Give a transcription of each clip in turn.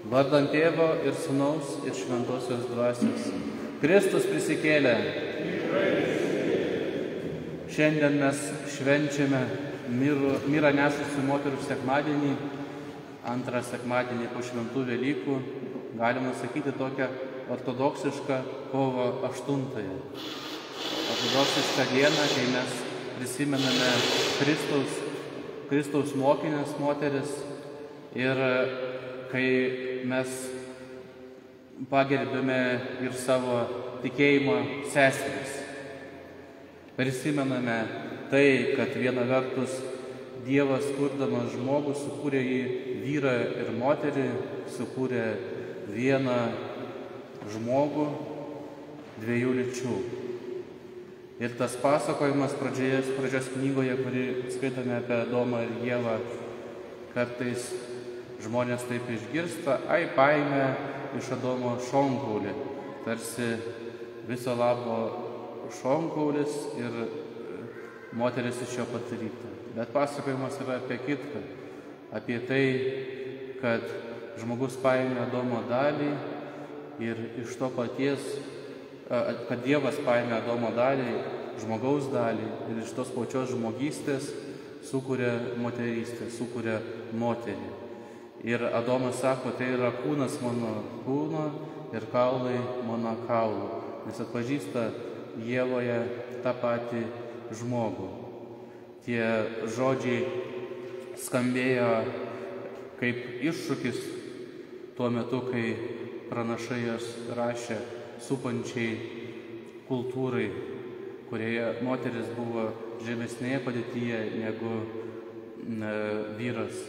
Vardant Tėvo ir Sūnaus ir Šventosios Dvasios. Kristus prisikėlė. Šiandien mes švenčiame mirą nešusių moterų sekmadienį, antrą sekmadienį po šventų Velykų, galima sakyti tokią ortodoksišką kovo 8. Ortodoksišką dieną, kai mes prisimename Kristaus mokinės moteris ir kai mes pagerbėme ir savo tikėjimo seseris. Prisimename tai, kad viena vertus Dievas, kurdamas žmogų, sukūrė jį vyrą ir moterį, sukūrė vieną žmogų dviejų lyčių. Ir tas pasakojimas pradžios knygoje, kurį skaitome apie Adomą ir Ievą, kartais žmonės taip išgirsta, paėmė iš Adomo šonkaulį, tarsi viso labo šonkaulis ir moteris iš jo padaryta. Bet pasakojimas yra apie kitką, apie tai, kad žmogus paėmė Adomo dalį ir iš to paties, kad Dievas paėmė Adomo dalį, žmogaus dalį ir iš tos pačios žmogystės sukūrė moterystę, sukūrė moterį. Ir Adomas sako, tai yra kūnas mano kūno ir kaulai mano kaulų, nes atpažįsta Ievoje tą patį žmogų. Tie žodžiai skambėjo kaip iššūkis tuo metu, kai pranašai jas rašė supančiai kultūrai, kurioje moteris buvo žemesnėje padėtyje negu vyras.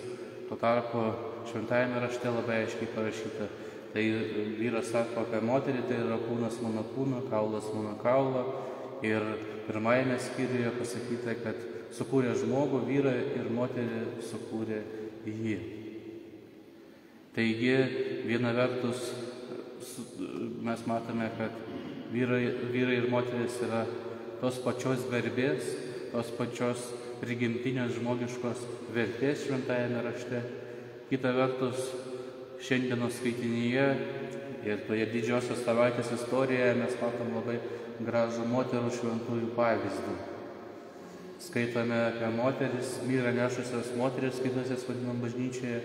Tuo tarpu šventajame rašte labai aiškiai parašyta, tai vyras sako apie moterį, tai yra kūnas mano kūno, kaulas mano kaulo. Ir pirmajame skyriuje pasakyta, kad sukūrė žmogų, vyrą ir moterį sukūrė jį. Taigi, viena vertus, mes matome, kad vyrai ir moteris yra tos pačios garbės, tos pačios prigimtinės žmogiškos vertės šventajame rašte. Kita vertus, šiandienos skaitinyje ir toje didžiosios savaitės istorijoje mes matom labai gražų moterų šventųjų pavyzdį. Skaitome apie moteris, mirą nešusios moteris, skaitosios vadinam bažnyčioje,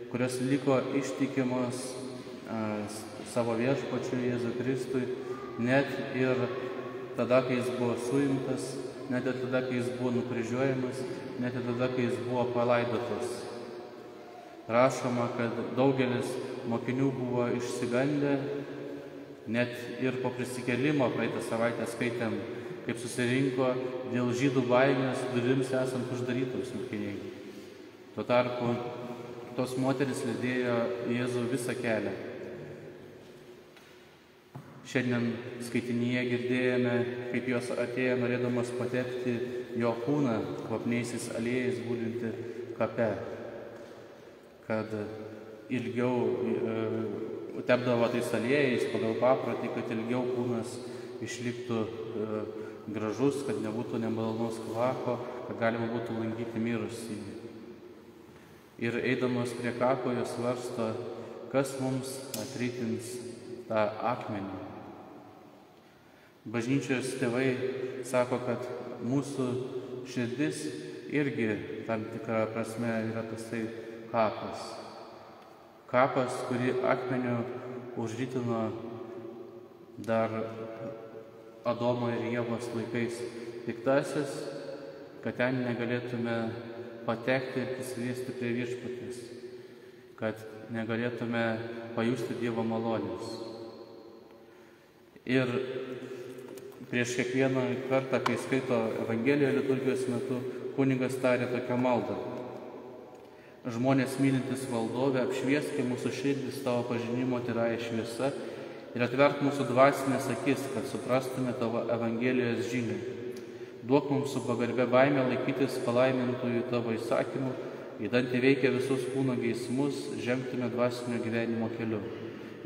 kurios liko ištikimos savo viešpačiui Jėzui Kristui, net ir tada, kai jis buvo suimtas, net ir tada, kai jis buvo nukryžiuojamas, net ir tada, kai jis buvo palaidotas. Rašoma, kad daugelis mokinių buvo išsigandę, net ir po prisikėlimo praeitą savaitę skaitėm, kaip susirinko dėl žydų baimės durims esant uždarytus mokiniai. Tuo tarpu tos moteris lydėjo Jėzų visą kelią. Šiandien skaitinyje girdėjome, kaip jos atėjo norėdamas patepti jo kūną kvapniaisiais aliejais gulinti kape, kad ilgiau tepdavo tais aliejais pagal paprotį, kad ilgiau kūnas išliktų gražus, kad nebūtų nemalonaus kvapo, kad galima būtų lankyti mirusį. Ir eidamas prie kapo jos svarsto, kas mums atritins tą akmenį. Bažnyčios tėvai sako, kad mūsų širdis irgi tam tikrą prasme yra tasai kapas. Kapas, kurį akmeniu užritino dar Adomo ir Ievos laikais piktasis, kad ten negalėtume patekti ir prisiliesti prie viešpaties, kad negalėtume pajusti Dievo malonės. Ir prieš kiekvieną kartą, kai skaito Evangeliją liturgijos metu, kunigas taria tokią maldą. Žmonės mylintis valdovę, apšviesk mūsų širdis tavo pažinimo tyrąja šviesa ir atverk mūsų dvasinės akis, kad suprastume tavo Evangelijos žinią. Duok mums su pagarbia baime laikytis palaimintųjų tavo įsakymų, įdant įveikę visus kūno geismus, žengtume dvasinio gyvenimo keliu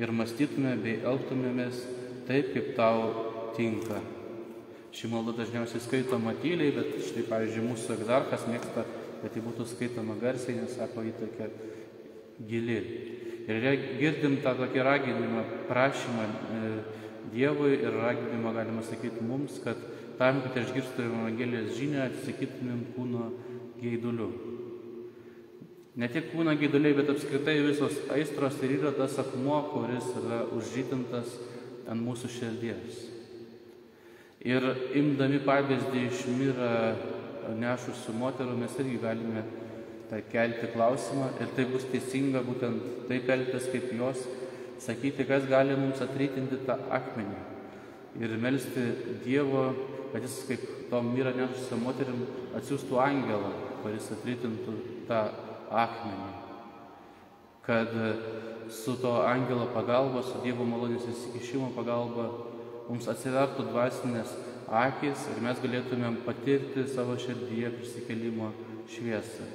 ir mąstytume bei elgtumėmės taip, kaip tau tinka. Ši malda dažniausiai skaitoma tyliai, bet štai, pavyzdžiui, mūsų egzarchas mėgsta, kad ji būtų skaitoma garsiai, nes sako, ji tokia gili. Ir girdim tą tokį raginimą, prašymą Dievui ir raginimą, galima sakyti, mums, kad tam, kad išgirstumėm Evangelijos žinią, atsisakytumėm kūno geidulių. Ne tik kūno geiduliai, bet apskritai visos aistros ir yra tas akmuo, kuris yra užžytintas ant mūsų širdies. Ir imdami pavyzdį iš Mirą nešusių moterų, mes irgi galime kelti klausimą ir tai bus teisinga būtent taip elgtis kaip jos, sakyti, kas gali mums atrytinti tą akmenį ir melsti Dievo, kad jis kaip tom Mirą nešusią moterim atsiųstų angelą, kuris atrytintų tą akmenį. Kad su to angelo pagalba, su Dievo malonės įsikišimo pagalba mums atsivertų dvasinės akys ir mes galėtumėm patirti savo širdyje prisikėlimo šviesą.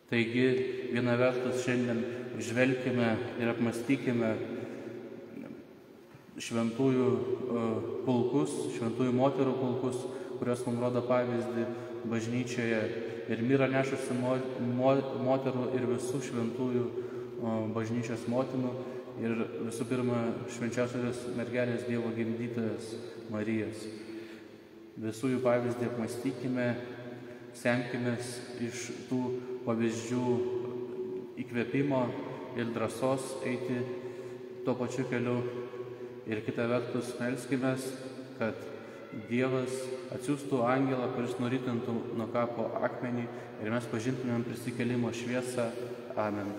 Taigi, viena vertus šiandien žvelkime ir apmastykime šventųjų pulkus, šventųjų moterų pulkus, kurios mums rodo pavyzdį bažnyčioje ir Mirą nešusių moterų ir visų šventųjų bažnyčios motinų ir visų pirma švenčiausios mergelės Dievo gimdytojos Marijos. Visų jų pavyzdį apmastykime, semkimės iš tų pavyzdžių įkvėpimo ir drąsos eiti tuo pačiu keliu ir kita vertus melskimės, kad Dievas atsiųstų angelą, kuris nurytintų nuo kapo akmenį ir mes pažintumėm prisikėlimo šviesą. Amen.